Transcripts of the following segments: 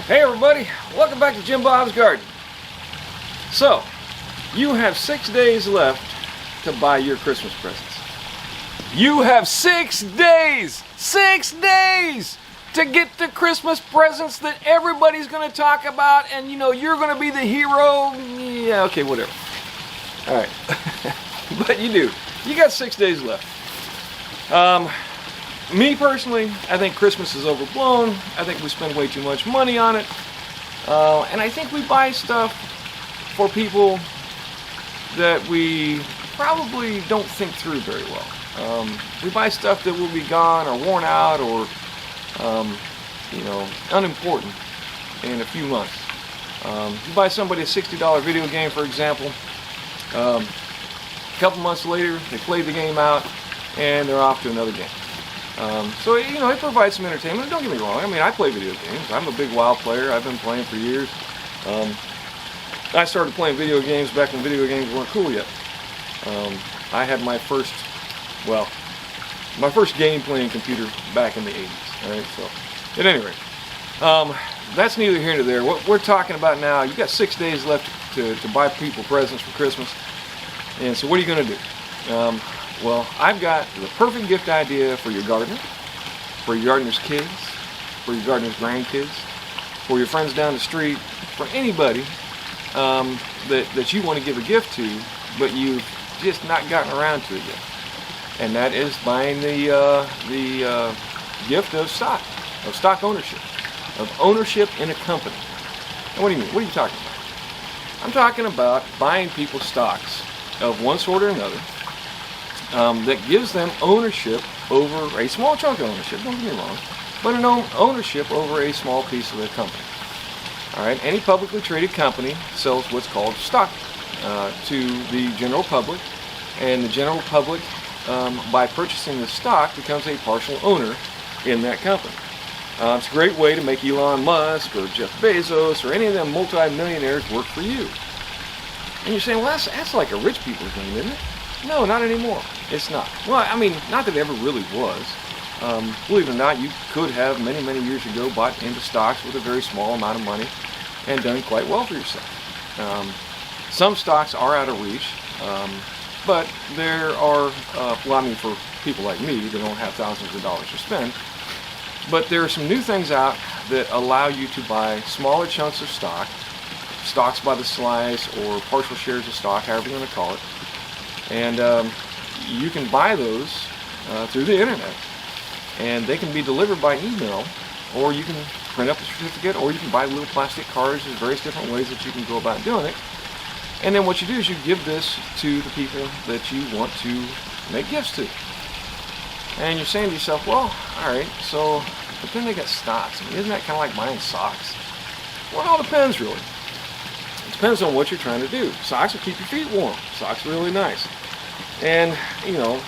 Hey everybody, welcome back to Jim Bob's Garden. So, you have 6 days left to buy your Christmas presents. You have 6 days! 6 days! To get the Christmas presents that everybody's going to talk about, and you're going to be the hero. Yeah, okay, whatever. Alright. But you do. You got 6 days left. Me personally, I think Christmas is overblown. I think we spend way too much money on it. And I think we buy stuff for people that we probably don't think through very well. We buy stuff that will be gone or worn out or, unimportant in a few months. You buy somebody a $60 video game, for example. A couple months later, they play the game out and they're off to another game. So it provides some entertainment. Don't get me wrong. I mean, I play video games. I'm a big WoW player. I've been playing for years. I started playing video games back when video games weren't cool yet. I had my first game playing computer back in the 80s. All right. So, at any rate, that's neither here nor there. What we're talking about now, you got 6 days left to buy people presents for Christmas. And so, what are you going to do? Well, I've got the perfect gift idea for your gardener, for your gardener's kids, for your gardener's grandkids, for your friends down the street, for anybody that you want to give a gift to, but you've just not gotten around to it yet. And that is buying the gift of stock ownership, of ownership in a company. And what do you mean? What are you talking about? I'm talking about buying people stocks of one sort or another. That gives them ownership over a small chunk of ownership, don't get me wrong, but an ownership over a small piece of the company. All right, any publicly traded company sells what's called stock to the general public, and the general public, by purchasing the stock, becomes a partial owner in that company. It's a great way to make Elon Musk or Jeff Bezos or any of them multi-millionaires work for you. And you're saying, well, that's like a rich people's game, isn't it? No, not anymore. It's not. Well, I mean, not that it ever really was. Believe it or not, you could have many, many years ago bought into stocks with a very small amount of money and done quite well for yourself. Some stocks are out of reach, but there are, for people like me that don't have thousands of dollars to spend, but there are some new things out that allow you to buy smaller chunks of stocks by the slice or partial shares of stock, however you want to call it. And you can buy those through the internet, and they can be delivered by email, or you can print up a certificate, or you can buy little plastic cards. There's various different ways that you can go about doing it. And then what you do is you give this to the people that you want to make gifts to. And you're saying to yourself, well, all right, so, but then they got stocks. I mean, isn't that kind of like buying socks? Well, it all depends, really. It depends on what you're trying to do. Socks will keep your feet warm. Socks are really nice. And,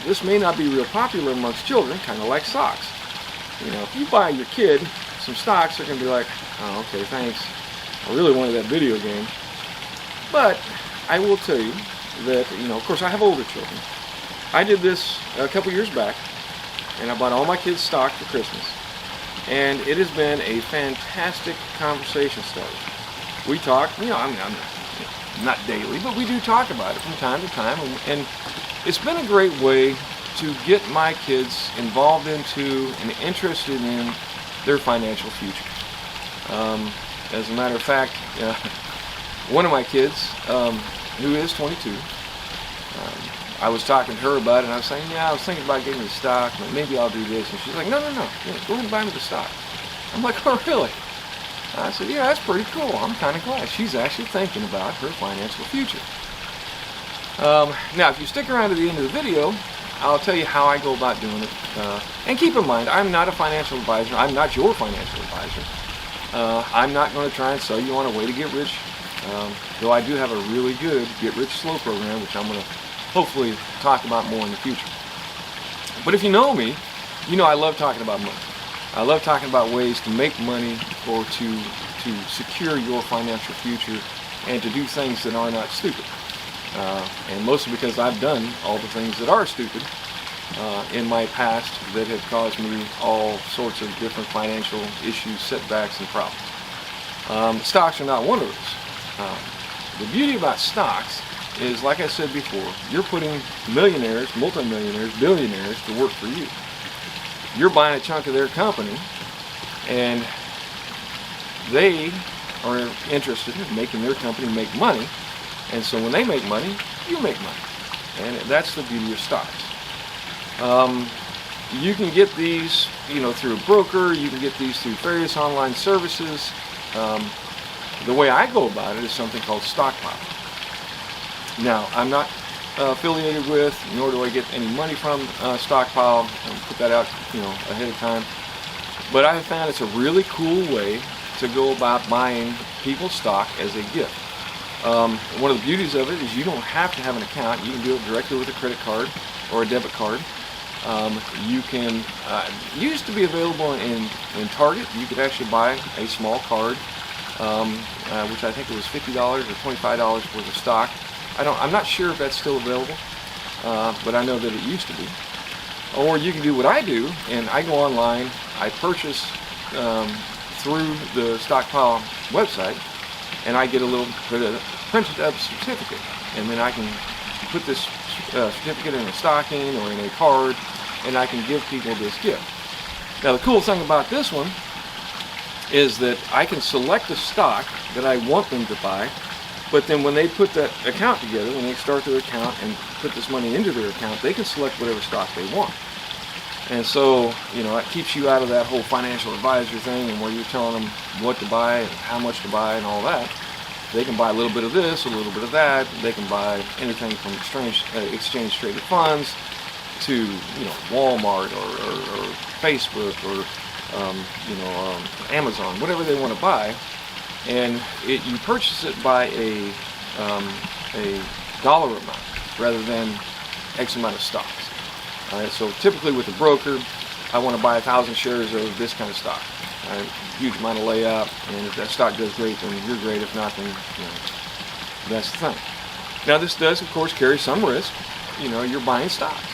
this may not be real popular amongst children, kind of like socks. If you buy your kid some stocks, they're going to be like, oh, okay, thanks. I really wanted that video game. But I will tell you that, of course, I have older children. I did this a couple years back, and I bought all my kids stock for Christmas. And it has been a fantastic conversation starter. We talk, I'm not daily, but we do talk about it from time to time, and it's been a great way to get my kids involved into and interested in their financial future. As a matter of fact, one of my kids, who is 22, I was talking to her about it, and I was saying, I was thinking about getting the stock, maybe I'll do this, and she's like, no, go ahead and buy me the stock. I'm like, oh, really? I said, yeah, that's pretty cool. I'm kind of glad. She's actually thinking about her financial future. Now, if you stick around to the end of the video, I'll tell you how I go about doing it. And keep in mind, I'm not a financial advisor. I'm not your financial advisor. I'm not going to try and sell you on a way to get rich, though I do have a really good Get Rich Slow program, which I'm going to hopefully talk about more in the future. But if you know me, you know I love talking about money. I love talking about ways to make money or to secure your financial future and to do things that are not stupid. And mostly because I've done all the things that are stupid in my past that have caused me all sorts of different financial issues, setbacks, and problems. Stocks are not one of those. The beauty about stocks is, like I said before, you're putting millionaires, multimillionaires, billionaires to work for you. You're buying a chunk of their company, and they are interested in making their company make money. And so when they make money, you make money. And that's the beauty of stocks. You can get these, through a broker. You can get these through various online services. The way I go about it is something called Stockpile. Now, I'm not affiliated with, nor do I get any money from Stockpile. I'll put that out, ahead of time. But I have found it's a really cool way to go about buying people's stock as a gift. One of the beauties of it is you don't have to have an account. You can do it directly with a credit card or a debit card. You can, used to be available in Target. You could actually buy a small card, which I think it was $50 or $25 worth of stock. I'm not sure if that's still available, but I know that it used to be. Or you can do what I do, and I go online, I purchase through the Stockpile website, and I get a little printed up certificate, and then I can put this certificate in a stocking or in a card, and I can give people this gift. Now the cool thing about this one is that I can select a stock that I want them to buy, but then when they put that account together, when they start their account and put this money into their account, they can select whatever stock they want. And so, it keeps you out of that whole financial advisor thing and where you're telling them what to buy and how much to buy and all that. They can buy a little bit of this, a little bit of that. They can buy anything from exchange traded funds to, Walmart or Facebook or, Amazon, whatever they want to buy. And you purchase it by a dollar amount rather than X amount of stocks. All right, so typically with a broker, I want to buy 1,000 shares of this kind of stock. All right, huge amount of layout, and if that stock does great, then you're great. If not, then that's the thing. Now this does, of course, carry some risk. You're buying stocks,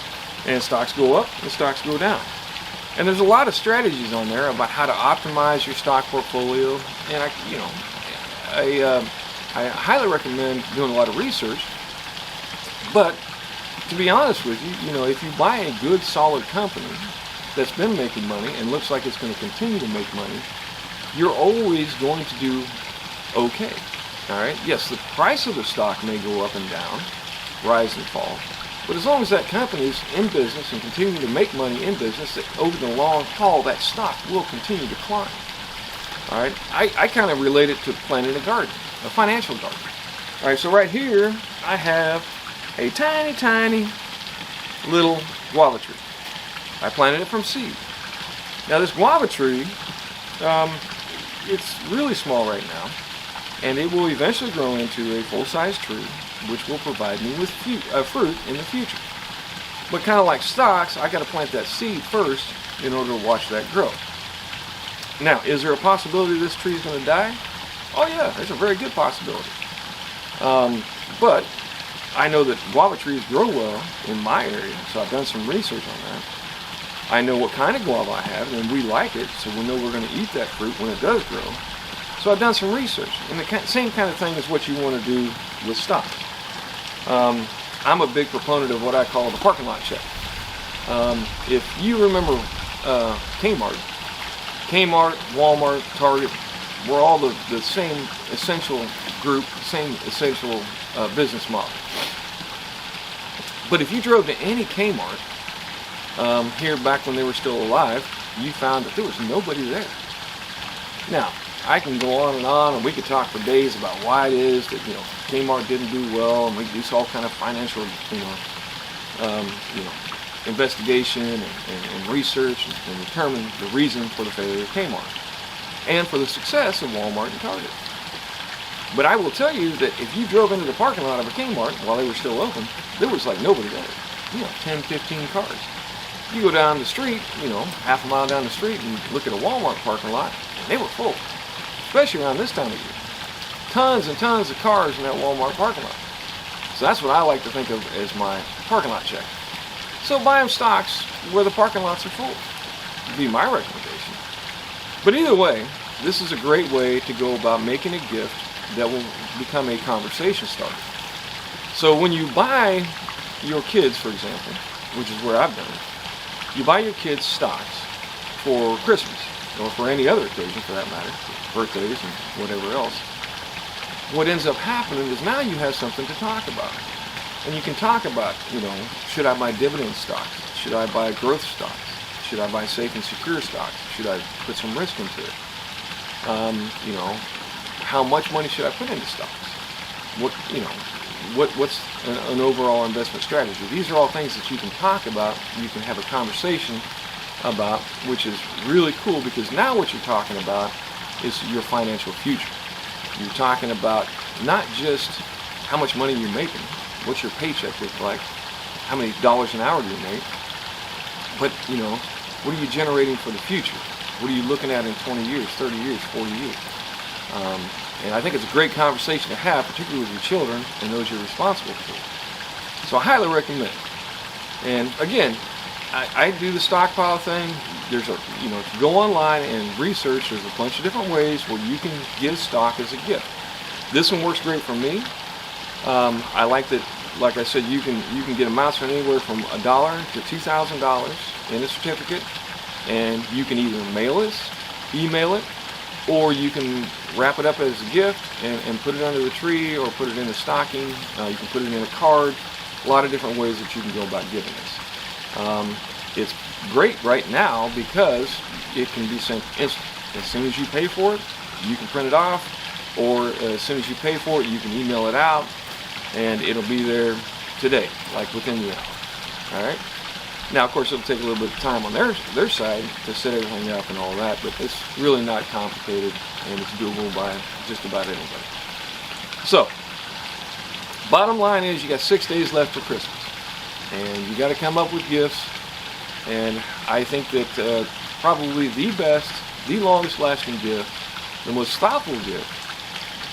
and stocks go up and stocks go down. And there's a lot of strategies on there about how to optimize your stock portfolio. And I highly recommend doing a lot of research. But to be honest with you, if you buy a good, solid company that's been making money and looks like it's going to continue to make money, you're always going to do okay. All right. Yes, the price of the stock may go up and down, rise and fall. But as long as that company is in business and continuing to make money in business, that over the long haul, that stock will continue to climb. All right, I kind of relate it to planting a garden, a financial garden. All right, so right here, I have a tiny, tiny little guava tree. I planted it from seed. Now this guava tree, it's really small right now, and it will eventually grow into a full-size tree, which will provide me with fruit in the future. But kind of like stocks, I got to plant that seed first in order to watch that grow. Now, is there a possibility this tree is going to die? Oh yeah, there's a very good possibility. But I know that guava trees grow well in my area, so I've done some research on that. I know what kind of guava I have, and we like it, so we know we're going to eat that fruit when it does grow. So I've done some research, and the same kind of thing is what you want to do with stocks. I'm a big proponent of what I call the parking lot check. If you remember Kmart, Walmart, Target, we're all the same essential group, same essential business model. But if you drove to any Kmart here back when they were still alive, you found that there was nobody there. Now, I can go on, and we could talk for days about why it is that Kmart didn't do well, and we do all kind of financial investigation and research and determine the reason for the failure of Kmart and for the success of Walmart and Target. But I will tell you that if you drove into the parking lot of a Kmart while they were still open, there was like nobody there. 10, 15 cars. You go down the street, half a mile down the street and look at a Walmart parking lot, and they were full. Especially around this time of year. Tons and tons of cars in that Walmart parking lot. So that's what I like to think of as my parking lot check. So buy them stocks where the parking lots are full. Would be my recommendation. But either way, this is a great way to go about making a gift that will become a conversation starter. So when you buy your kids, for example, which is where I've done it, you buy your kids stocks for Christmas, or for any other occasion for that matter, birthdays and whatever else. What ends up happening is now you have something to talk about. And you can talk about, should I buy dividend stocks? Should I buy growth stocks? Should I buy safe and secure stocks? Should I put some risk into it? How much money should I put into stocks? What's an overall investment strategy? These are all things that you can talk about, you can have a conversation about, which is really cool, because now what you're talking about is your financial future. You're talking about not just how much money you're making, what's your paycheck look like, how many dollars an hour do you make, but what are you generating for the future? What are you looking at in 20 years, 30 years, 40 years? And I think it's a great conversation to have, particularly with your children and those you're responsible for. So I highly recommend it. And again, I do the stockpile thing. There's if you go online and research, there's a bunch of different ways where you can give stock as a gift. This one works great for me. I like that, like I said, you can get amounts from anywhere from $1 to $2,000 in a certificate, and you can either mail it, email it, or you can wrap it up as a gift and put it under the tree, or put it in a stocking. You can put it in a card. A lot of different ways that you can go about giving this. It's great right now because it can be sent instant. As soon as you pay for it, you can print it off, or as soon as you pay for it, you can email it out, and it'll be there today, like within the hour. All right. Now, of course, it'll take a little bit of time on their side to set everything up and all that, but it's really not complicated, and it's doable by just about anybody. So, bottom line is, you got 6 days left for Christmas, and you got to come up with gifts. And I think that probably the best, the longest lasting gift, the most thoughtful gift,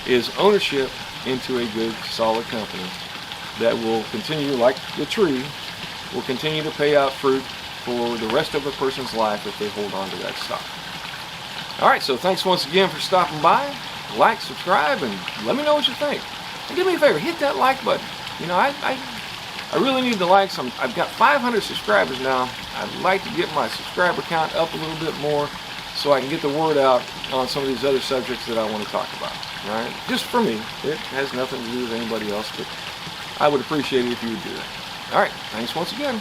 is ownership into a good, solid company that will continue, like the tree, will continue to pay out fruit for the rest of a person's life if they hold on to that stock. All right, so thanks once again for stopping by. Like, subscribe, and let me know what you think. And do me a favor, hit that like button. I really need the likes. I've got 500 subscribers now. I'd like to get my subscriber count up a little bit more so I can get the word out on some of these other subjects that I want to talk about. All right? Just for me. It has nothing to do with anybody else, but I would appreciate it if you would do that. All right. Thanks once again.